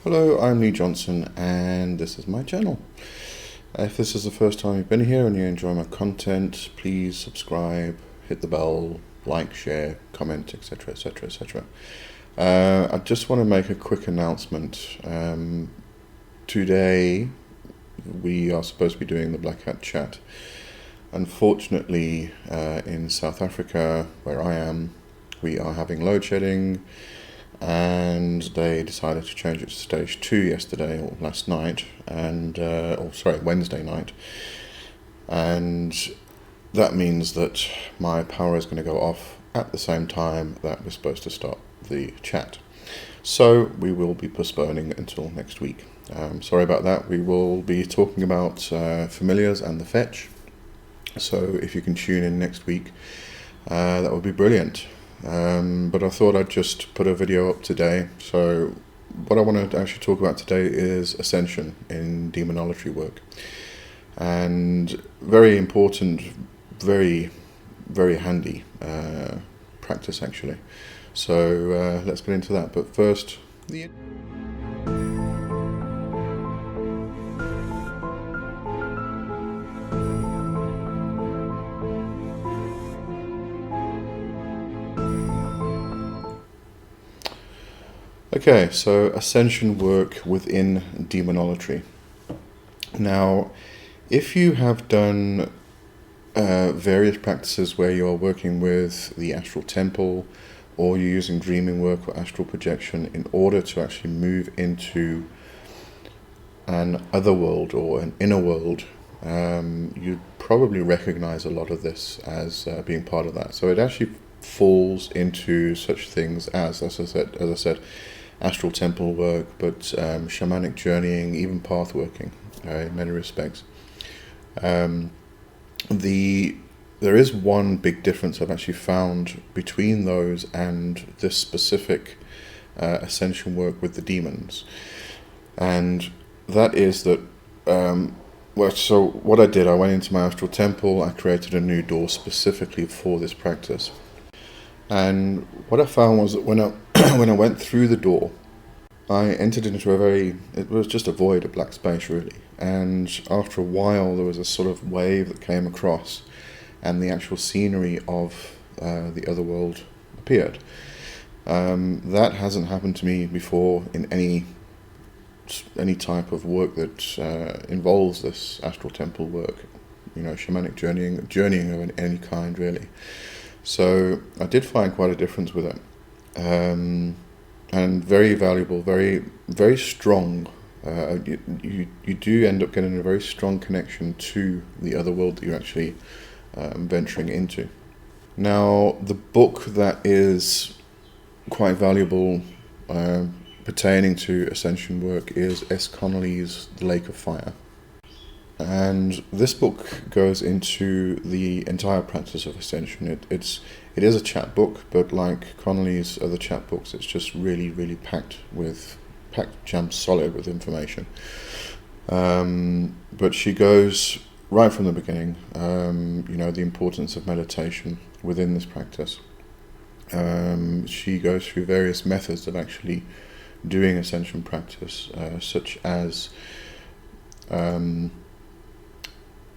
Hello, I'm Lee Johnson and this is my channel. If this is the first time you've been here and you enjoy my content, please subscribe, hit the bell, like, share, comment, etc, etc, etc. I just want to make a quick announcement. Today we are supposed to be doing the Black Hat chat. Unfortunately, in South Africa, where I am, we are having load shedding, and they decided to change it to stage 2 yesterday or last night, and Wednesday night, and that means that my power is going to go off at the same time that we're supposed to start the chat. So we will be postponing until next week. Sorry about that. We will be talking about familiars and the fetch. So if you can tune in next week, that would be brilliant. But I thought I'd just put a video up today. So what I want to actually talk about today is Ascension in Demonology work. And very important, very, very handy practice actually. So let's get into that. But first, Okay, so Ascension work within Demonolatry. Now, if you have done various practices where you're working with the astral temple, or you're using dreaming work or astral projection in order to actually move into an other world or an inner world, you'd probably recognize a lot of this as being part of that. So it actually falls into such things as I said, astral temple work, but shamanic journeying, even path working, in many respects. There is one big difference I've actually found between those and this specific ascension work with the demons, and that is that so what I did, I went into my astral temple, I created a new door specifically for this practice. And what I found was that when I went through the door, I entered into it was just a void, a black space really. And after a while there was a sort of wave that came across, and the actual scenery of the other world appeared. That hasn't happened to me before in any type of work that involves this astral temple work, shamanic journeying of any kind really. So I did find quite a difference with it, and very valuable, very, very strong. You do end up getting a very strong connection to the other world that you're actually venturing into. Now, the book that is quite valuable pertaining to Ascension work is Connolly's The Lake of Fire. And this book goes into the entire practice of Ascension. It is a chapbook, but like Connolly's other chapbooks, it's just really, really packed jam solid with information. But she goes right from the beginning, the importance of meditation within this practice. She goes through various methods of actually doing Ascension practice, such as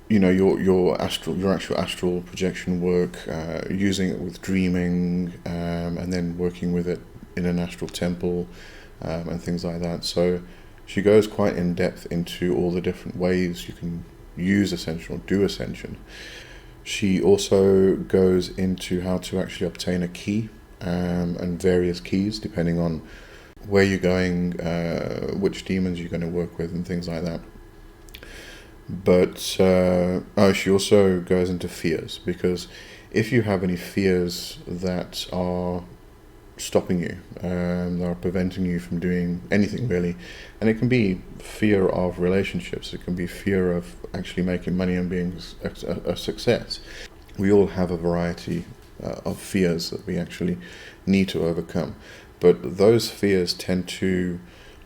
your actual astral projection work, using it with dreaming, and then working with it in an astral temple, and things like that. So she goes quite in depth into all the different ways you can use Ascension or do Ascension. She also goes into how to actually obtain a key, and various keys depending on where you're going, which demons you're going to work with, and things like that. But she also goes into fears, because if you have any fears that are stopping you, that are preventing you from doing anything really, and it can be fear of relationships, it can be fear of actually making money and being a success. We all have a variety of fears that we actually need to overcome, but those fears tend to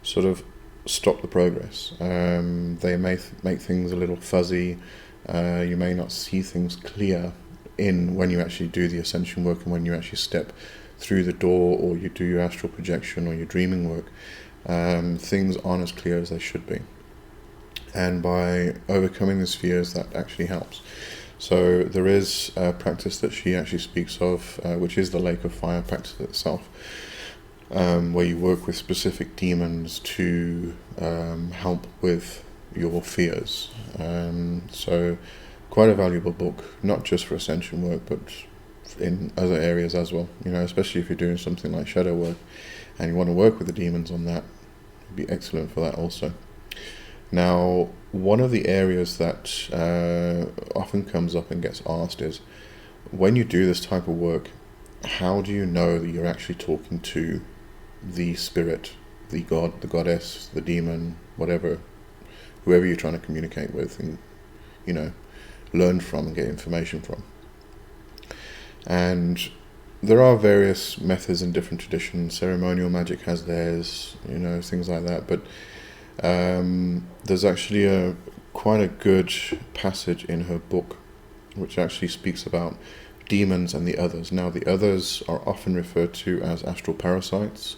sort of stop the progress. They may make things a little fuzzy. You may not see things clear when you actually do the Ascension work, and when you actually step through the door, or you do your astral projection or your dreaming work. things aren't as clear as they should be. And by overcoming these fears, that actually helps. So there is a practice that she actually speaks of, which is the Lake of Fire practice itself, where you work with specific demons to help with your fears. So quite a valuable book, not just for Ascension work, but in other areas as well. Especially if you're doing something like shadow work and you want to work with the demons on that, it'd be excellent for that also. Now, one of the areas that often comes up and gets asked is, when you do this type of work, how do you know that you're actually talking to the spirit, the god, the goddess, the demon, whoever you're trying to communicate with and, learn from and get information from? And there are various methods in different traditions. Ceremonial magic has theirs, things like that, but there's actually quite a good passage in her book which actually speaks about demons and the others. Now, the others are often referred to as astral parasites.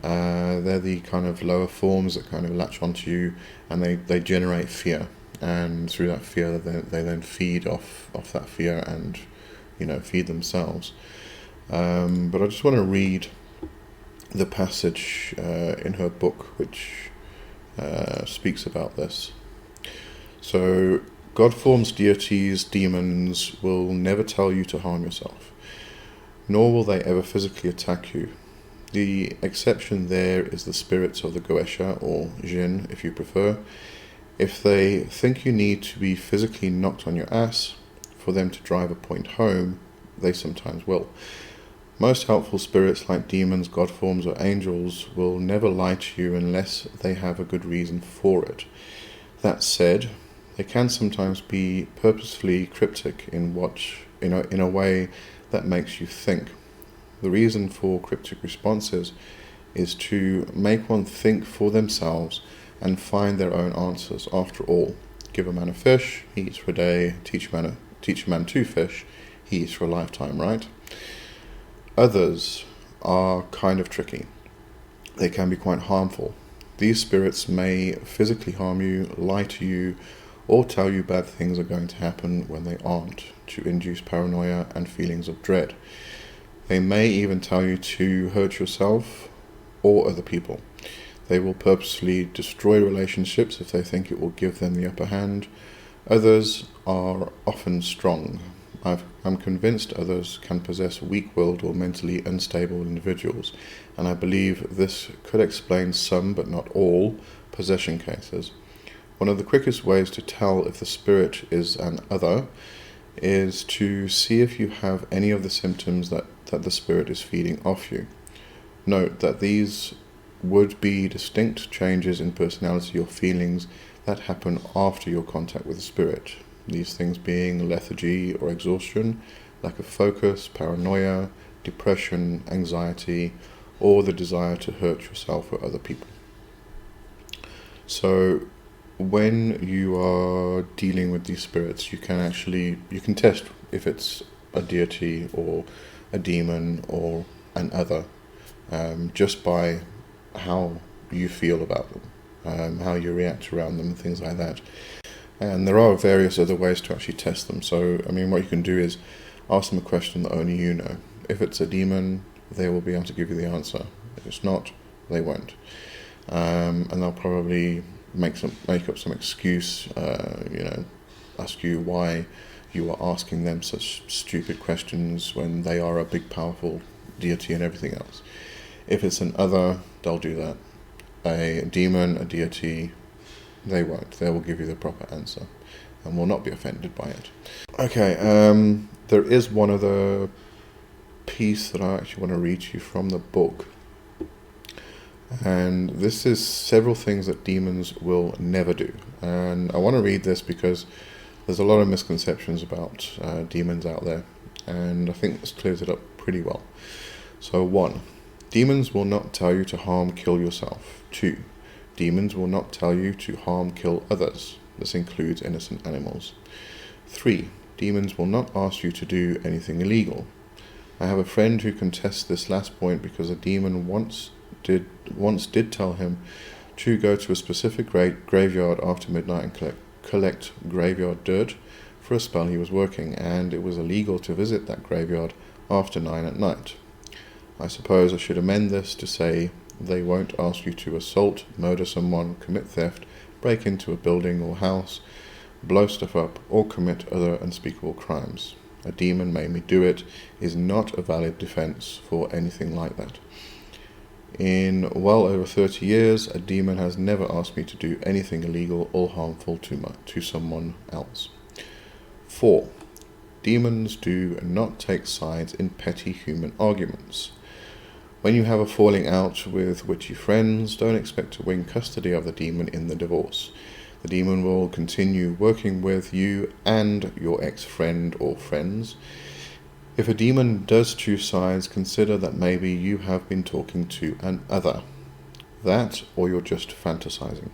They're the kind of lower forms that kind of latch onto you, and they generate fear, and through that fear they then feed off that fear and feed themselves. But I just want to read the passage in her book which speaks about this. So, God forms deities, demons will never tell you to harm yourself, nor will they ever physically attack you. The exception there is the spirits of the Goetia, or Jinn if you prefer. If they think you need to be physically knocked on your ass for them to drive a point home, they sometimes will. Most helpful spirits like demons, god forms, or angels will never lie to you unless they have a good reason for it. That said, they can sometimes be purposefully cryptic in a way that makes you think. The reason for cryptic responses is to make one think for themselves and find their own answers. After all, give a man a fish, he eats for a day. Teach a man to fish, he eats for a lifetime, right? Others are kind of tricky. They can be quite harmful. These spirits may physically harm you, lie to you, or tell you bad things are going to happen when they aren't, to induce paranoia and feelings of dread. They may even tell you to hurt yourself or other people. They will purposely destroy relationships if they think it will give them the upper hand. Others are often strong. I'm convinced others can possess weak-willed or mentally unstable individuals, and I believe this could explain some, but not all, possession cases. One of the quickest ways to tell if the spirit is an other is to see if you have any of the symptoms that the spirit is feeding off you. Note that these would be distinct changes in personality or feelings that happen after your contact with the spirit. These things being lethargy or exhaustion, lack of focus, paranoia, depression, anxiety, or the desire to hurt yourself or other people. So when you are dealing with these spirits, you can test if it's a deity or a demon or an other, just by how you feel about them, how you react around them, things like that. And there are various other ways to actually test them. So, what you can do is ask them a question that only you know. If it's a demon, they will be able to give you the answer. If it's not, they won't. And they'll probably make up some excuse, ask you why you are asking them such stupid questions when they are a big, powerful deity and everything else. If it's an other, they'll do that. A demon, a deity, they won't. They will give you the proper answer and will not be offended by it. Okay, there is one other piece that I actually want to read to you from the book. And this is several things that demons will never do. And I want to read this because there's a lot of misconceptions about demons out there. And I think this clears it up pretty well. So 1, demons will not tell you to harm, kill yourself. 2, demons will not tell you to harm, kill others. This includes innocent animals. 3, demons will not ask you to do anything illegal. I have a friend who contests this last point because a demon once did tell him to go to a specific graveyard after midnight and collect graveyard dirt for a spell he was working, and it was illegal to visit that graveyard after 9 at night. I suppose I should amend this to say they won't ask you to assault, murder someone, commit theft, break into a building or house, blow stuff up, or commit other unspeakable crimes. A demon made me do it is not a valid defense for anything like that. In well over 30 years, a demon has never asked me to do anything illegal or harmful to someone else. 4. Demons do not take sides in petty human arguments. When you have a falling out with witchy friends, don't expect to win custody of the demon in the divorce. The demon will continue working with you and your ex-friend or friends. If a demon does choose sides, consider that maybe you have been talking to an other. That, or you're just fantasizing.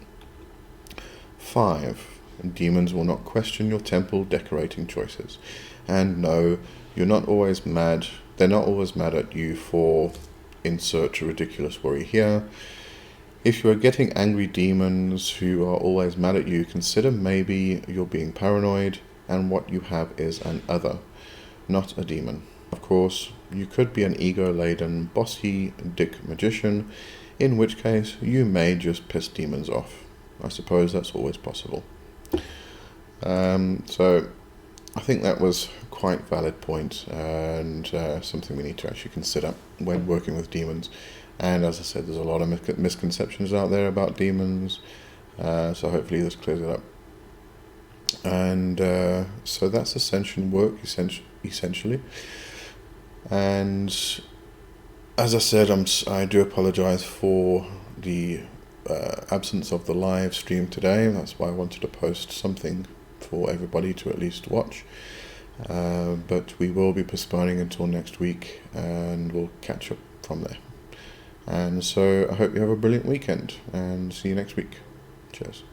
5. Demons will not question your temple decorating choices. And no, they're not always mad at you for insert a ridiculous worry here. If you are getting angry demons who are always mad at you, consider maybe you're being paranoid and what you have is an other, not a demon. Of course, you could be an ego-laden, bossy dick magician, in which case you may just piss demons off. I suppose that's always possible. So I think that was quite a valid point, and something we need to actually consider when working with demons. And as I said, there's a lot of misconceptions out there about demons, so hopefully this clears it up. And so that's Ascension work, essentially. And as I said, I do apologise for the absence of the live stream today. That's why I wanted to post something for everybody to at least watch. But we will be postponing until next week, and we'll catch up from there. And so I hope you have a brilliant weekend, and see you next week. Cheers.